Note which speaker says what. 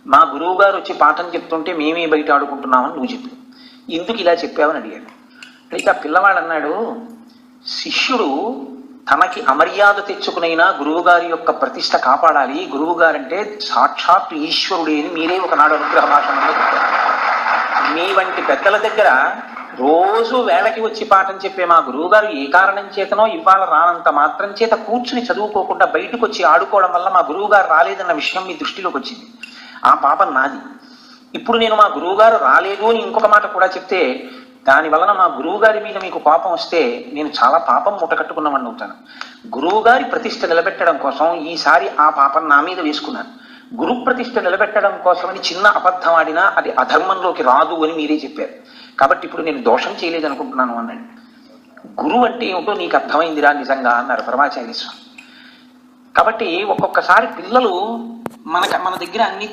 Speaker 1: మా గురువు గారు వచ్చి పాఠం చెప్తుంటే మేమే బయట ఆడుకుంటున్నామని నువ్వు చెప్పావు, ఎందుకు ఇలా చెప్పావని అడిగాడు. అయితే ఆ పిల్లవాడు అన్నాడు, శిష్యుడు తనకి అమర్యాద తెచ్చుకునైనా గురువుగారి యొక్క ప్రతిష్ట కాపాడాలి, గురువు గారంటే సాక్షాత్ ఈశ్వరుడే అని మీరే ఒకనాడు అనుగ్రహ భాషణంలో చెప్పారు. మీ వంటి పెద్దల దగ్గర రోజు వేళకి వచ్చి పాఠం చెప్పే మా గురువు గారు ఏ కారణం చేతనో ఇవాళ రానంత మాత్రం చేత కూర్చుని చదువుకోకుండా బయటకు వచ్చి ఆడుకోవడం వల్ల మా గురువు గారు రాలేదన్న విషయం మీ దృష్టిలోకి వచ్చింది. ఆ పాపం నాది. ఇప్పుడు నేను మా గురువు గారు రాలేదు అని ఇంకొక మాట కూడా చెప్తే దాని వలన మా గురువు గారి మీద మీకు కోపం వస్తే నేను చాలా పాపం మూట కట్టుకున్నవాడిని అవుతాను. గురువు గారి ప్రతిష్ట నిలబెట్టడం కోసం ఈసారి ఆ పాపం నా మీద వేసుకున్నాను. గురు ప్రతిష్ట నిలబెట్టడం కోసమని చిన్న అబద్ధం ఆడినా అది అధర్మంలోకి రాదు అని మీరే చెప్పారు. కాబట్టి ఇప్పుడు నేను దోషం చేయలేదు అనుకుంటున్నాను అన్నాడు. గురువు అంటే ఏమిటో నీకు అర్థమైందిరా నిజంగా అన్నారు పరమాచార్య స్వామి. కాబట్టి ఒక్కొక్కసారి పిల్లలు మన దగ్గర అన్ని